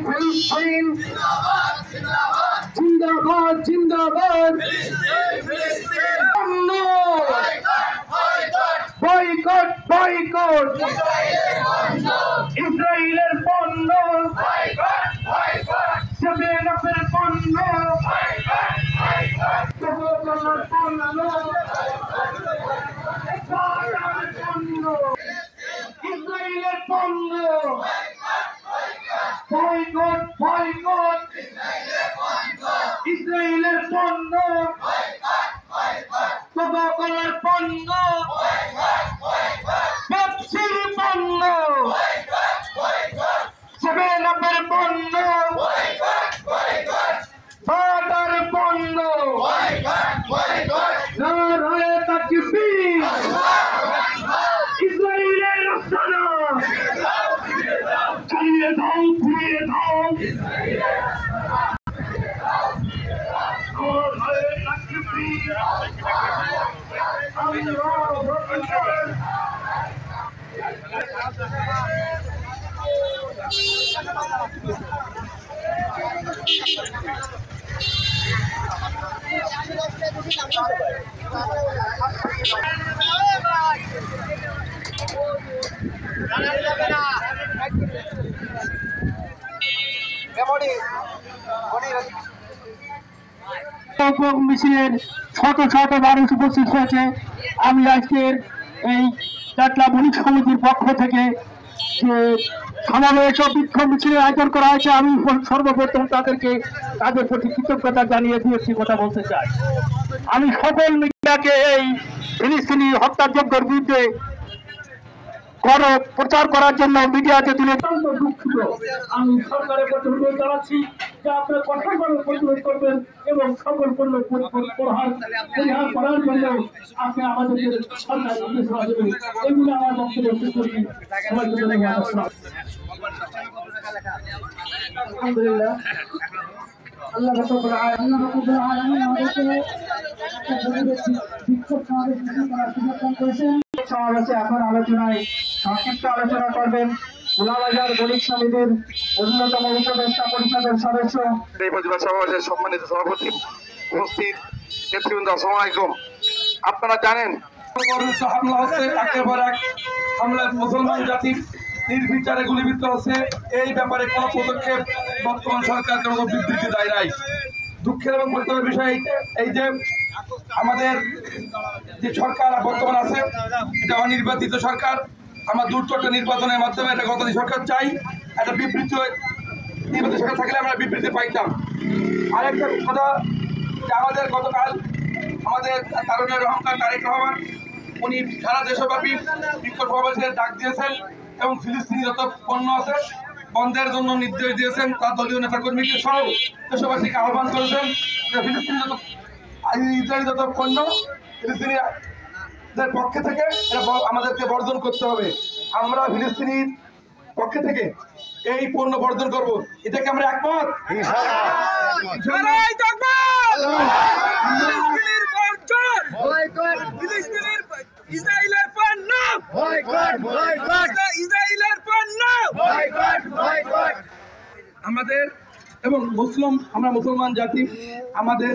ফিলিস্তিন জিন্দাবাদ জিন্দাবাদ বয়কট বয়কট ইসরায়েলের পণ্য সেভেনের পণ্য কোকাকোলার পণ্য ইসরায়েলের পণ্য বয়কট বয়কট ইসরায়েলের পণ্য কোকাকোলার পণ্য পেপসির পণ্য সেভেনের পণ্য বাটার পণ্য নারায়ে তাকবীর ইসরায়েলের রক্ষণা চালিয়ে দাও ঘুরিয়ে দাও নারায়ে তাকবীর আল্লাহু আকবার মিছিলের শত শত মানুষ উপস্থিত হয়েছে। আমি আজকের এই চাটলা বণিক সমিতির পক্ষ থেকে যে সমাবেশ ও বিক্ষোভ মিছিলের আয়োজন করা হয়েছে, আমি সর্বপ্রথম তাদের প্রতি কৃতজ্ঞতা জানিয়ে দু একটি কথা বলতে চাই। আমি সকল মিডিয়াকে এই ফিলিস্তিনি হত্যাযজ্ঞের বিরুদ্ধে প্রচার করার জন্য মিডিয়াতে তুলে দুঃখিত। আমি সরকারের প্রতি অনুরোধ জানাচ্ছি যে আপনারা কঠোরভাবে প্রতিরোধ করবেন এবং সকল পণ্য পরিহার করার জন্য আপনি আমাদেরকে সরকার নির্দেশনা দেবেন। এগুলো আমার বক্তব্য শেষ করছি। আলহামদুলিল্লাহ, আল্লাহ সমাবেশে এখন আলোচনায় সংক্ষিপ্ত আলোচনা করবেন গোলাবাজার বণিক সমিতির অন্যতম উপদেষ্টা পরিষদের সদস্য এই প্রতিবাদ সমাবেশের সম্মানিত সভাপতি উপস্থিত নেতৃবৃন্দ, আসসালামু আলাইকুম। আপনারা জানেন হামলা হচ্ছে, একের পর এক হামলায় মুসলমান জাতি নির্বিচারে গুলিবিদ্ধ হচ্ছে। এই ব্যাপারে কোনো পদক্ষেপ বর্তমান সরকার কোনো বিবৃতি দেয় নাই। দুঃখের এবং পরিতাপের বিষয় এই যে আমাদের যে সরকার বর্তমান আছে এটা অনির্বাচিত সরকার। আমরা দ্রুত একটা নির্বাচনের মাধ্যমে একটা গণতান্ত্রিক সরকার চাই। একটা বিবৃতি নির্বাচন সরকার থাকলে আমরা বিবৃতি পাইতাম। আরেকটা কথা যে আমাদের গতকাল আমাদের তারুণের অহংকার তারেক রহমান উনি সারা দেশব্যাপী বিক্ষোভ সমাবেশের ডাক দিয়েছেন এবং ফিলিস্তিনি যত পণ্য আছে বন্ধের জন্য নির্দেশ দিয়েছেন। তার দলীয় নেতাকর্মীকে সহ দেশবাসীকে আহ্বান করেছেন যে ফিলিস্তিনি ইসরায়েলি যত পণ্য ফিলিস্তিনিদের পক্ষে থেকে এটা আমাদেরকে বর্জন করতে হবে। আমরা ফিলিস্তিনির পক্ষে থেকে এই পণ্য বর্জন করব, এটাকে আমরা একমত। আমাদের এবং আমরা মুসলমান জাতি আমাদের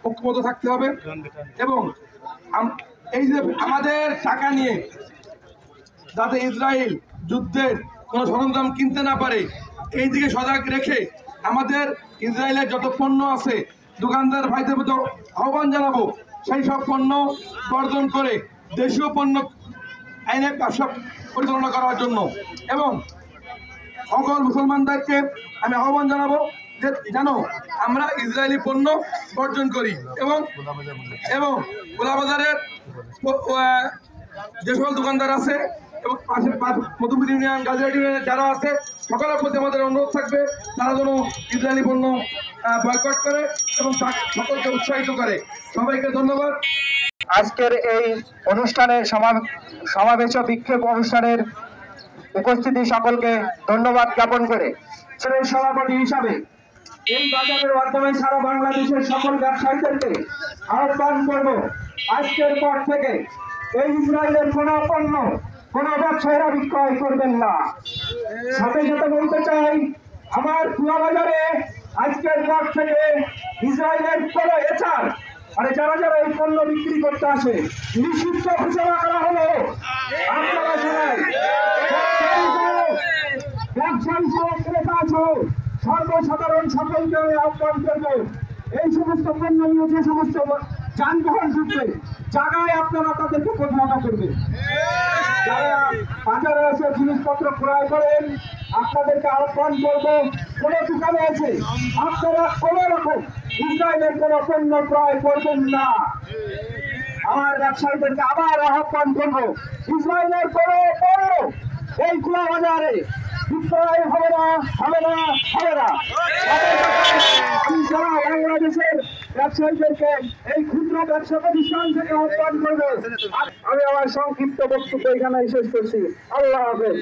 ঐক্যবদ্ধ থাকতে হবে এবং এই যে আমাদের টাকা নিয়ে যাতে ইসরায়েল যুদ্ধের কোনো সরঞ্জাম কিনতে না পারে এই দিকে সজাগ রেখে আমাদের ইসরায়েলের যত পণ্য আছে দোকানদার ভাইদের মতো আহ্বান জানাবো সেই সব পণ্য বর্জন করে দেশীয় পণ্য আইনে ব্যবসা পরিচালনা করার জন্য এবং সকল মুসলমানদেরকে আমি আহ্বান জানাবো যে যেন আমরা ইসরায়েলি পণ্য বর্জন করি এবং গোলাবাজারের যে সকল দোকানদার আছে এবং পাশে মধুপুর ইউনিয়ন গাজীরহাট ইউনিয়নের যারা আছে সকলের প্রতি আমাদের অনুরোধ থাকবে তারা যেন ইসরায়েলি পণ্য বয়কট করে এবং সকলকে উৎসাহিত করে। সবাইকে ধন্যবাদ। আজকের এই অনুষ্ঠানের সমাবেশ ও বিক্ষোভ অনুষ্ঠানের উপস্থিতি সকলকে ধন্যবাদ জ্ঞাপন করে ছেলের সভাপতি হিসাবে এই বাজারের মাধ্যমে সারা বাংলাদেশের সকল ব্যবসায়ীদেরকে আহ্বান করব, আজকের পর থেকে এই ইসরায়েলের কোনো পণ্য কোনো ব্যবসায়ীরা বিক্রয় করবেন না। সাথে সাথে বলতে চাই আমার খোলাবাজারে আজকের পর থেকে ইসরায়েলের কোনো এচার মানে যারা যারা এই পণ্য বিক্রি করতে আসে নিষিদ্ধ ঘোষণা করা হলো। আপনারা সবাই ব্যবসায়ী সহ ক্রেতা আছো, সর্বসাধারণ সকলকে আমি আহ্বান করবো, এই সমস্ত পণ্য নিয়ে যে সমস্ত যানবাহন ঢুকবে জায়গায় আপনারা তাদেরকে প্রতিহত করবেন। যারা বাজারে এসে জিনিসপত্র ক্রয় করেন আপনাদেরকে আহ্বান করবো, কোন দোকানে আছে আপনারা কোন রকম ইসরায়েলের কোন পণ্য ক্রয় করবেন না। আমার ব্যবসায়ীদেরকে আবার আহ্বান করবো, ইসরায়েলের কোন পণ্য এই খোলা বাজারে বিক্রয় হবে না, হবে না, হবে না। আমি সারা বাংলাদেশের ব্যবসায়ীদেরকে এই ক্ষুদ্র ব্যবসা প্রতিষ্ঠান থেকে আহ্বান করবো। আমি আমার সংক্ষিপ্ত বক্তব্য এখানে শেষ করছি। আল্লাহ হাফেজ।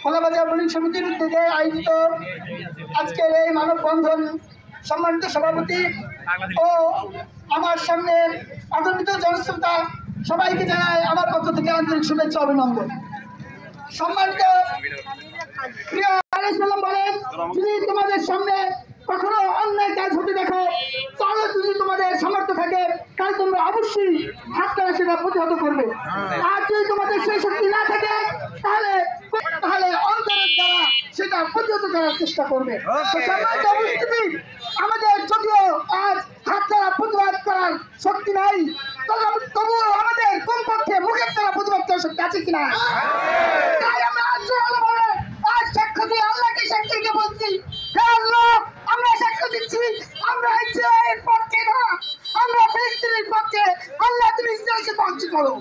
খোলাবাজার বণিক সমিতির উদ্যোগে আয়োজিত আজকের এই মানববন্ধন সম্মানিত সভাপতি ও আমার সামনে আগন্তুক জনশ্রোতা সবাইকে জানাই আমার পক্ষ থেকে আন্তরিক শুভেচ্ছা অভিনন্দন। সম্মানিত প্রিয় আলাইহিস সালাম বলেন, যদি তোমাদের সামনে কখনো অন্যায় কাজ হতে দেখো তাহলে যদি তোমাদের সামর্থ্য থাকে তাহলে তোমরা অবশ্যই হাত দ্বারা সেটা প্রতিহত করবে। আর যদি তোমাদের সেই শক্তি না থাকে তাহলে অন্তরের দ্বারা সেটা প্রতিহত করার চেষ্টা করবে। সম্মানিত উপস্থিতি, আমাদের যদিও আজ হাত দ্বারা প্রতিবাদ করার শক্তি নাই, তবুও আমাদের কমপক্ষে মুখের দ্বারা প্রতিবাদ করার শক্তি আছে কিনা? তাই আমরা আজ সাক্ষ্য দিয়ে আল্লাহকে সাক্ষী রেখে বলছি, হে আল্লাহ, আমরা সাক্ষ্য দিচ্ছি আমরা ইসরায়েলের পক্ষে না, আমরা ফিলিস্তিনের পক্ষে। আল্লাহ তুমি ইসরায়েলকে ধ্বংস করো।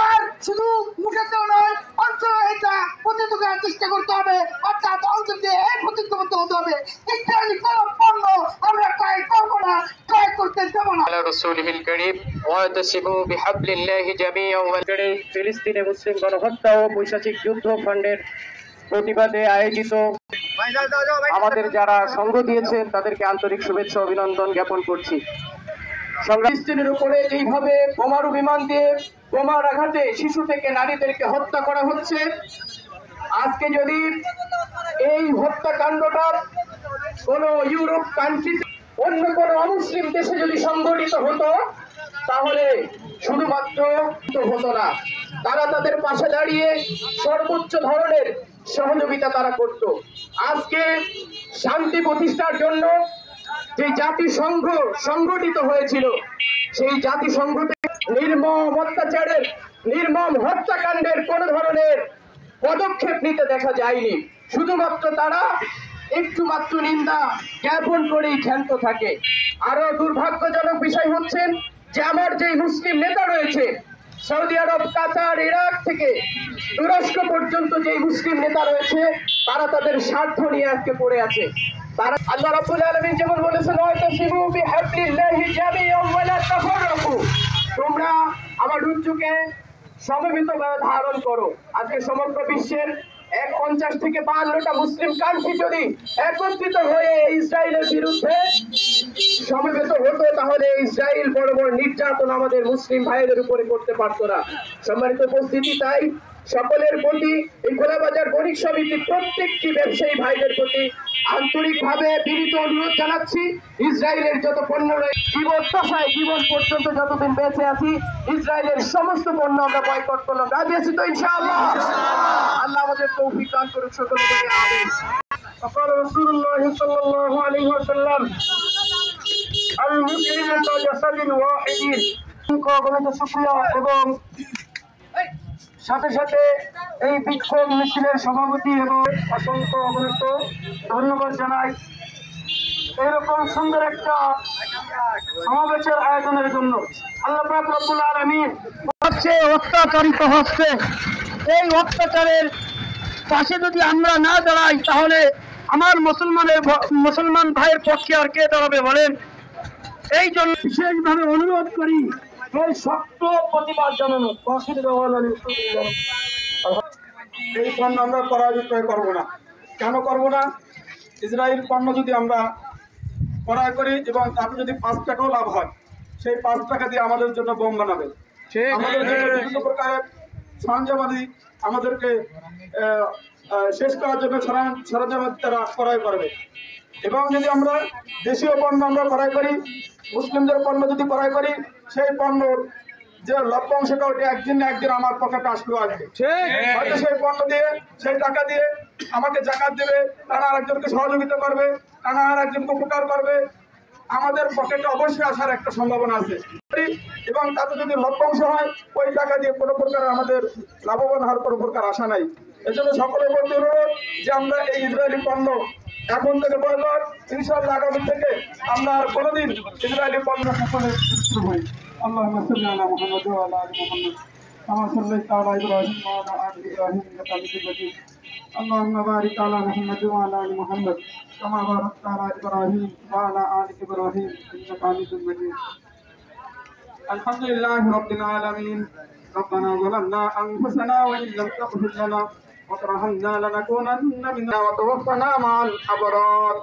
আর শুধু মুখে তো নয়, অন্তর এটা প্রতিহত করার চেষ্টা করতে হবে, অর্থাৎ অন্তর দিয়ে এই প্রতিহত করতে হবে। ইসরায়েলি কোন পণ্য আমরা ক্রয় করবো না, ক্রয় করতে দেব না। রাসূলিল কারীম ওয়াতাসিমু বিহাবলিল্লাহি জামিআন ওয়া ফিলিস্তিনে মুসলিম গণহত্যা ও বৈশ্বিক যুদ্ধ ফান্ডের প্রতিবাদে আয়োজিত আমাদের যারা সঙ্গ দিয়েছেন তাদেরকে আন্তরিক শুভেচ্ছা অভিনন্দন জ্ঞাপন করছি। ফিলিস্তিনের উপরে যেইভাবে বোমারু বিমান দিয়ে বোমার আঘাতে শিশু থেকে নারীদেরকে হত্যা করা হচ্ছে, আজকে যদি এই হত্যাকাণ্ডটা কোনো ইউরোপ কান্ট্রিতে অন্য কোনো অমুসলিম দেশে যদি সংঘটিত হতো তাহলে শুধুমাত্র হতো না, তারা তাদের পাশে দাঁড়িয়ে সর্বোচ্চ ধরনের সহযোগিতা তারা করত। আজকে শান্তি প্রতিষ্ঠার জন্য যে জাতিসংঘ সংগঠিত হয়েছিল, সেই জাতিসংঘতে নির্মম অত্যাচারের, নির্মম হত্যাকাণ্ডের কোন ধরনের পদক্ষেপ নিতে দেখা যায়নি। শুধুমাত্র তারা একটু মাত্র নিন্দা জ্ঞাপন করেই ক্ষান্ত থাকে। আরো দুর্ভাগ্যজনক বিষয় হচ্ছে যে আমার যে মুসলিম নেতা রয়েছে, সৌদি আরব, কাতার, ইরাক থেকে তুরস্ক পর্যন্ত যে মুসলিম নেতা রয়েছে, তারা তাদের স্বার্থ নিয়ে আজকে পড়ে আছে। তারা আল্লাহ রাব্বুল আলামিন যেমন বলেছেন, ওয়াতাসিমু বিহাবলিল্লাহি জামিআন ওয়া লা তাফাররাকু, তোমরা আমার রুজুকে সমবেতভাবে ধারণ করো। আজকে সমগ্র বিশ্বের 50 থেকে 52টা মুসলিম কান্ট্রি যদি একত্রিত হয়ে ইসরায়েলের বিরুদ্ধে সমবেত হতো তাহলে ইসরায়েল বড় বড় নির্যাতন আমাদের মুসলিম ভাইদের উপরে করতে পারতো না। সম্মানিত উপস্থিতি, তাই সকলের প্রতি এই খোলাবাজার বণিক সমিতির প্রত্যেকটি ব্যবসায়ী ভাইদের প্রতি আন্তরিকভাবে বিনীত অনুরোধ জানাচ্ছি, ইসরায়েলের যত পণ্য রয়েছে জীবদ্দশায়, জীবন পর্যন্ত যতদিন বেঁচে আছি, ইসরায়েলের সমস্ত পণ্য আমরা বয়কট করলাম। রাজি আছি তো ইনশাআল্লাহ? আল্লাহ আমাদের তৌফিক দান করুন সকলে বলে আমিন। فقال رسول الله صلى الله عليه وسلم المسلم كجسد واحد। শুকরিয়া এবং সাথে সাথে এই বিক্ষোভ মিছিলের সভাপতি এবং অসংখ্য অগণিত ধন্যবাদ জানাই এইরকম সুন্দর একটা সমাবেশের আয়োজনের জন্য। আল্লাহ পাক রব্বুল আলামিন হচ্ছে অত্যাচারিত হচ্ছে, এই অত্যাচারের পাশে যদি আমরা না দাঁড়াই তাহলে আমার মুসলমান ভাইয়ের পক্ষে আর কে দাঁড়াবে বলেন? এই জন্য বিশেষভাবে অনুরোধ করি এই শক্ত প্রতিবাদ জানানো। এই পণ্য আমরা ক্রয় বিক্রয় করবো না। কেন করবো না? ইসরায়েল পণ্য যদি আমরা ক্রয় করি এবং তাতে যদি 5 টাকাও লাভ হয়, সেই 5 টাকা দিয়ে আমাদের জন্য বোম বানাবে, আমাদের বিভিন্ন প্রকারের সরঞ্জামাদি আমাদেরকে শেষ করার জন্য সরঞ্জাম তারা ক্রয় করবে। এবং যদি আমরা দেশীয় পণ্য আমরা ক্রয় করি, মুসলিমদের পণ্য যদি ক্রয় করি, সেই পণ্যর যে লভ্যাংশটা ওটা একদিন না একদিন আমার পকেটে আসলেও আসবে। হয়তো সেই পণ্য দিয়ে, সেই টাকা দিয়ে আমাকে জাকাত দেবে, তারা আরেকজনকে সহযোগিতা করবে, তারা আরেকজনকে উপকার করবে, আমাদের পকেটে অবশ্যই আসার একটা সম্ভাবনা আছে। এবং তাতে যদি লভ্যাংশ হয়, ওই টাকা দিয়ে কোনো প্রকার আমাদের লাভবান হওয়ার কোনো প্রকার আশা নাই। এজন্য সকলের প্রতি অনুরোধ যে আমরা এই ইসরায়েলি পণ্য এখন থেকে বয়কট, ইনশাআল্লাহ আগামী থেকে আমরা আর কোনোদিন ইসরায়েলি পণ্য সকলে হই। اللهم صل على محمد وعلى ال محمد كما صليت على ابراهيم وعلى ال ابراهيم انك حميد مجيد. اللهم بارك على محمد وعلى ال محمد كما باركت على ابراهيم وعلى ال ابراهيم انك حميد مجيد. الحمد لله رب العالمين. ربنا ظلمنا انفسنا وان لم تغفر لنا وترحمنا لنكونن منا وتوفنا مع الابرار.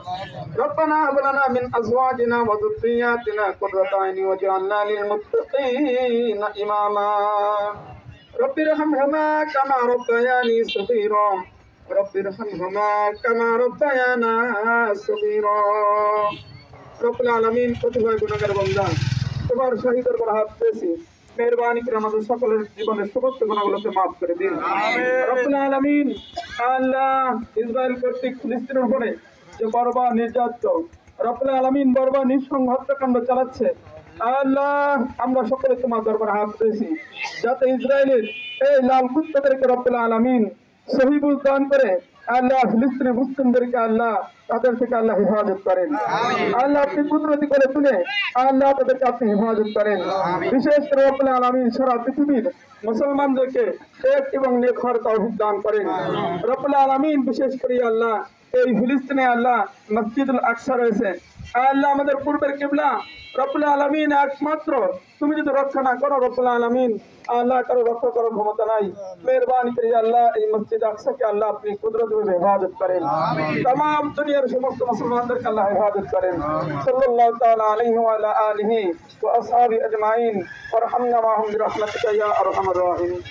ربنا هب لنا من ازواجنا وذرياتنا قرة اعين واجعلنا للمتقين اماما. رب ارحمهما كما ربياني صغيرا. رب ارحمهما كما ربيانا صغيرا. رب العالمين প্রতিভা গুণাগার বান্দা, তোমার শহীদের উপর হাত পেয়েছি, মেহরবানি করে আমাদের সকলের জীবনের সমস্ত গুণাগুলোকে মাফ করে দিন। রব্বুল আলামিন, আল্লাহ ইসরায়েল কর্তৃক ফিলিস্তিনের উপরে যে বর্বর নির্যাতন, রব্বুল আলামিন বর্বর নিঃসঙ্গ হত্যাকাণ্ড চালাচ্ছে, আল্লাহ আমরা সকলে তোমার দরবারে হাত পেয়েছি, যাতে ইসরায়েলের এই লাল কুত্তাদেরকে রব্বুল আলামিন সহিবুল দান করে আল্লাহ ফিলিস্তিনি মুসলিমদেরকে আল্লাহ তাদের থেকে আল্লাহ হেফাজত করেন। আল্লাহ আপনি কুদরতি করে তুলে আল্লাহ তাদেরকে আপনি হেফাজত করেন। বিশেষ করে রব্বুল আলামিন সারা পৃথিবীর মুসলমানদেরকে এক এবং নেক হওয়ার তৌফিক দান করেন। রব্বুল আলামিন বিশেষ করে আল্লাহ এই ফিলিস্তিনে আল্লাহ মসজিদুল আকসা রয়েছে, আল্লাহ আমাদের পূর্বের কিবলা, রব্বুল আলামিন একমাত্র তুমি যদি রক্ষা না করো রব্বুল আলামিন আল্লাহ কারো রক্ষা করার ক্ষমতা নাই। মেহরবানি করে আল্লাহ এই মসজিদ আকসাকে আল্লাহ আপনি কুদরতভাবে হেফাজত করেন, तमाम দুনিয়ার সমস্ত মুসলমানদেরকে আল্লাহ হেফাজত করেন। সাল্লাল্লাহু তাআলা আলাইহি ওয়া আলা আলিহি ওয়া আসহাবিহি আজমাইন ওয়ারহামনা মা'হুম বিরহমাতিকা ইয়া আরহামার রাহিমিন।